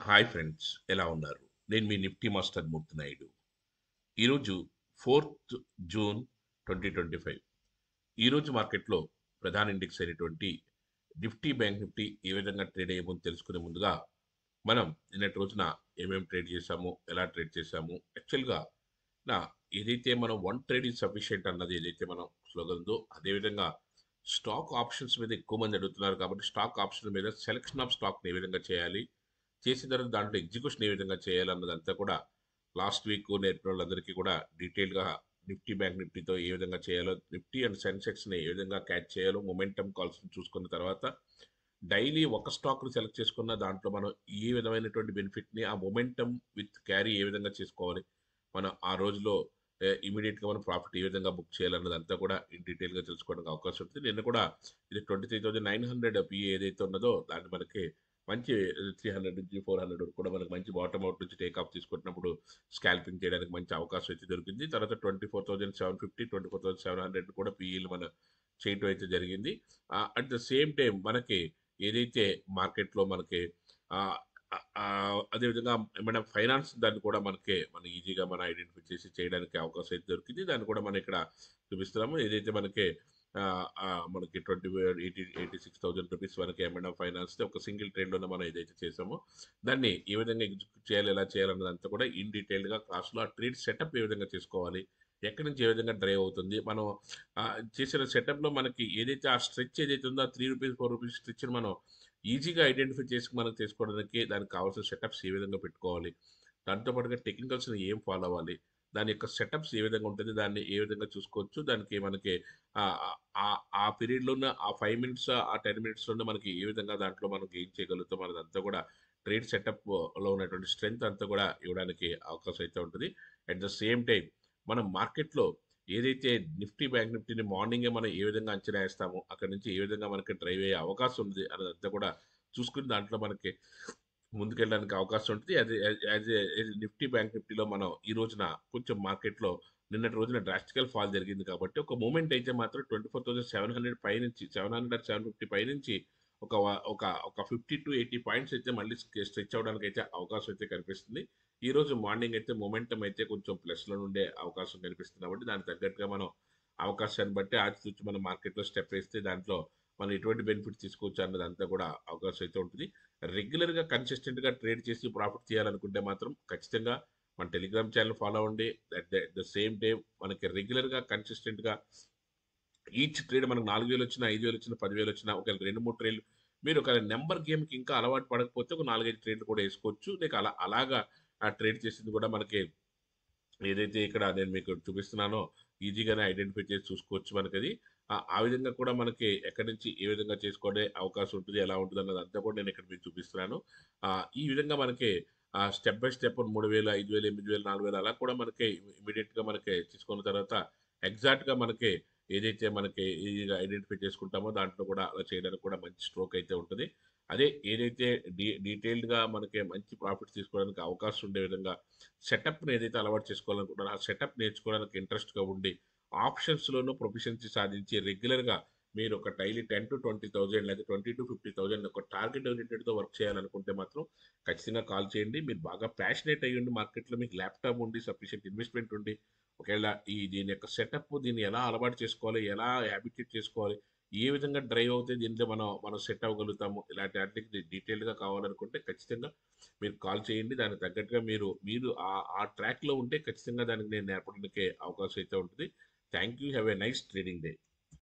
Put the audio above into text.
Hi friends, ఎలా ఉన్నారు? నేను మీ నిఫ్టీ మాస్టర్ మూర్తి నాయుడు. ఈరోజు 4th జూన్ 2025. ఈరోజు మార్కెట్లో ప్రధాన ఇండెక్స్ అయినటువంటి నిఫ్టీ బ్యాంక్ నిఫ్టీ ఏ విధంగా ట్రేడ్ అయ్యేమో తెలుసుకునే ముందుగా మనం నిన్నటి రోజున ఏమేమి ట్రేడ్ చేశాము, ఎలా ట్రేడ్ చేశాము, యాక్చువల్గా నా ఏదైతే మనం వన్ ట్రేడ్ ఈజ్ సఫిషియెంట్ అన్నది ఏదైతే మనం స్లోగన్ ఉందో అదేవిధంగా స్టాక్ ఆప్షన్స్ మీద ఎక్కువ మంది అడుగుతున్నారు కాబట్టి స్టాక్ ఆప్షన్ మీద సెలెక్షన్ ఆఫ్ స్టాక్ ఏ విధంగా చేయాలి, చేసిన తర్వాత దాంట్లో ఎగ్జిక్యూషన్ ఏ విధంగా చేయాలన్నదంతా కూడా లాస్ట్ వీక్ నేర్పిన వాళ్ళందరికీ కూడా డీటెయిల్గా నిఫ్టీ బ్యాంక్ నిఫ్టీతో ఏ విధంగా చేయాలో, నిఫ్టీ అండ్ సెన్సెక్స్ని ఏ విధంగా క్యాచ్ చేయాలో, మొమెంటమ్ కాల్స్ని చూసుకున్న తర్వాత డైలీ ఒక స్టాక్ని సెలెక్ట్ చేసుకున్న దాంట్లో మనం ఏ విధమైనటువంటి బెనిఫిట్ని ఆ మొమెంటమ్ విత్ క్యారీ ఏ విధంగా చేసుకోవాలి, మనం ఆ రోజులో ఇమీడియట్గా మనం ప్రాఫిట్ ఏ విధంగా బుక్ చేయాలన్నదంతా కూడా ఇన్ డీటెయిల్గా తెలుసుకోవడానికి అవకాశం ఉంటుంది. నిన్న కూడా ఇది 23,900 పిఏ ఏదైతే ఉన్నదో దాన్ని మనకి మంచి 300 నుంచి 400 వరకు కూడా మనకి మంచి బాటమ్ అవుట్ నుంచి టేక్ ఆఫ్ తీసుకుంటున్నప్పుడు స్కాల్పింగ్ చేయడానికి మంచి అవకాశం అయితే దొరికింది. తర్వాత 24,750, 24,700 కూడా పీఈలు మనం చేయటం అయితే జరిగింది. అట్ ద సేమ్ టైం మనకి ఏదైతే మార్కెట్లో మనకి ఆహ్, అదేవిధంగా ఏమైనా ఫైనాన్స్ దాన్ని కూడా మనం ఈజీగా మనం ఐడెంటిఫై చేసి చేయడానికి అవకాశం అయితే దొరికింది. దాన్ని కూడా మనం ఇక్కడ చూపిస్తున్నాము. ఏదైతే మనకి 86,000 రూపీస్ మనకి ఏమైనా ఫైనాన్స్ ఒక సింగిల్ ట్రేడ్‌లోనే మనం ఏదైతే చేసామో దాన్ని ఏ విధంగా ఎగ్జిక్యూట్ చేయాలి, ఎలా చేయాలన్నదంతా కూడా ఇన్ డీటెయిల్డ్‌గా క్లాస్‌లో ఆ ట్రేడ్ సెటప్ ఏ విధంగా చేసుకోవాలి, ఎక్కడి నుంచి ఏ విధంగా డ్రైవ్ అవుతుంది, మనం చేసిన సెటప్‌లో మనకి ఏదైతే ఆ స్ట్రెచ్ ఏదైతే ఉందో ఆ రూ. 3, రూ. 4 స్ట్రెచ్‌ని మనం ఈజీగా ఐడెంటిఫై చేసి మనం చేసుకోవడానికి దానికి కావాల్సిన సెటప్స్ ఏ విధంగా పెట్టుకోవాలి, దాంతో పాటుగా టెక్నికల్స్‌ని ఏం ఫాలో అవ్వాలి, దాని యొక్క సెటప్స్ ఏ విధంగా ఉంటుంది, దాన్ని ఏ విధంగా చూసుకోవచ్చు, దానికి మనకి ఆహ్, ఆ పీరియడ్‌లోనే ఆ 5 మినిట్స్, ఆ 10 మినిట్స్‌లోనే మనకి ఏ విధంగా దాంట్లో మనం గెయిన్ చేయగలుగుతాం అన్నదంతా కూడా ట్రేడ్ సెటప్‌లో ఉన్నటువంటి స్ట్రెంగ్త్ అంతా కూడా ఇవ్వడానికి అవకాశం అయితే ఉంటుంది. అట్ ద సేమ్ టైమ్ మనం మార్కెట్‌లో ఏదైతే నిఫ్టీ బ్యాంక్ నిఫ్టీని మార్నింగే మనం ఏ విధంగా అంచనా ఏస్తామో, అక్కడి నుంచి ఏ విధంగా మనకి డ్రైవ్ అయ్యే అవకాశం ఉంది అన్నదంతా కూడా చూసుకుని దాంట్లో మనకి ముందుకెళ్ళడానికి అవకాశం ఉంటుంది. అది నిఫ్టీ బ్యాంక్ నిఫ్టీలో మనం ఈ రోజున కొంచెం మార్కెట్‌లో నిన్నటి రోజున డ్రాస్టికల్ ఫాల్ జరిగింది కాబట్టి ఒక మూవ్‌మెంట్ అయితే మాత్రం 24,700 పైనుంచి 700 ఆర్ 750 పైనుంచి ఒక 50-80 పాయింట్స్ అయితే మళ్ళీ స్ట్రెచ్ అవ్వడానికి అయితే అవకాశం అయితే కనిపిస్తుంది. ఈరోజు మార్నింగ్ అయితే మొమెంటమ్ అయితే కొంచెం ప్లస్‌లో ఉండే అవకాశం కనిపిస్తుంది కాబట్టి దానికి తగ్గట్టుగా మనం అవకాశాన్ని బట్టి ఆచితూచి మనం మార్కెట్‌లో స్టెప్ వేస్తే దాంట్లో మనం ఎటువంటి బెనిఫిట్ తీసుకోవచ్చు అన్నదంతా కూడా అవకాశం అయితే ఉంటుంది. రెగ్యులర్‌గా కన్సిస్టెంట్‌గా ట్రేడ్ చేసి ప్రాఫిట్ చేయాలనుకుంటే మాత్రం ఖచ్చితంగా మన టెలిగ్రామ్ ఛానెల్ ఫాలో అవ్వండి. అట్ ద సేమ్ టైమ్ మనకి రెగ్యులర్‌గా కన్సిస్టెంట్‌గా ఈచ్ ట్రేడ్ మనకు 4,000 వచ్చినా, 5,000 వచ్చినా, 10,000 వచ్చినా ఒకవేళ 2, 3 ట్రేడ్‌లు మీరు ఒక నంబర్ గేమ్‌కి ఇంకా అలవాటు పడకపోతే ఒక 4, 5 ట్రేడ్‌లు కూడా ఏసుకోవచ్చు. లేక అలాగా ఆ ట్రేడ్ చేసింది కూడా మనకి ఏదైతే ఇక్కడ నేను మీకు చూపిస్తున్నానో ఈజీగానే ఐడెంటిఫై చేసి చూసుకోవచ్చు మనకది. ఆ విధంగా కూడా మనకి ఎక్కడి నుంచి ఏ విధంగా చేసుకునే అవకాశం ఉంటుంది, ఎలా ఉంటుందన్నదంతా కూడా నేను ఇక్కడ మీకు చూపిస్తున్నాను. ఈ విధంగా మనకి స్టెప్ బై స్టెప్ 3,000, 5,000, 8,000, 4,000 అలా కూడా మనకి ఇమ్మీడియేట్‌గా మనకి తీసుకున్న తర్వాత ఎగ్జాక్ట్‌గా మనకి ఏదైతే మనకి ఈజీగా ఐడెంటిఫై చేసుకుంటామో దాంట్లో కూడా అలా చేయడానికి కూడా మంచి స్ట్రోక్ అయితే ఉంటది. అదే ఏదైతే డీటెయిల్డ్‌గా మనకి మంచి ప్రాఫిట్స్ తీసుకోవడానికి అవకాశం ఉండే విధంగా సెటప్‌ని ఏదైతే అలవాటు చేసుకోవాలనుకుంటున్నారో, ఆ సెటప్ నేర్చుకోవడానికి ఇంట్రెస్ట్‌గా ఉండి, ఆప్షన్స్‌లోనూ ప్రొఫిషియన్సీ సాధించి రెగ్యులర్‌గా మీరు ఒక డైలీ 10,000-20,000 లేదా 20,000-50,000 ఒక టార్గెట్ ఓరియెంటెడ్‌తో వర్క్ చేయాలనుకుంటే మాత్రం ఖచ్చితంగా కాల్ చేయండి. మీరు బాగా ప్యాషనేట్ అయ్యుండి మార్కెట్‌లో మీకు ల్యాప్‌టాప్ ఉండి, సఫిషియెంట్ ఇన్వెస్ట్‌మెంట్ ఉండి, ఒకవేళ దీని యొక్క సెటప్ దీన్ని ఎలా అలవాటు చేసుకోవాలి, ఎలా హ్యాబిట్యూట్ చేసుకోవాలి, ఏ విధంగా డ్రైవ్ అవుతే దీంట్లో మనం సెట్ అవ్వగలుగుతాము, ఇలాంటి వాటికి డీటెయిల్డ్‌గా కావాలనుకుంటే ఖచ్చితంగా మీరు కాల్ చేయండి. దానికి తగ్గట్టుగా మీరు మీరు ఆ ట్రాక్‌లో ఉంటే ఖచ్చితంగా దానికి నేను నేర్పడానికి అవకాశం అయితే ఉంటుంది. Thank you. Have a nice trading day.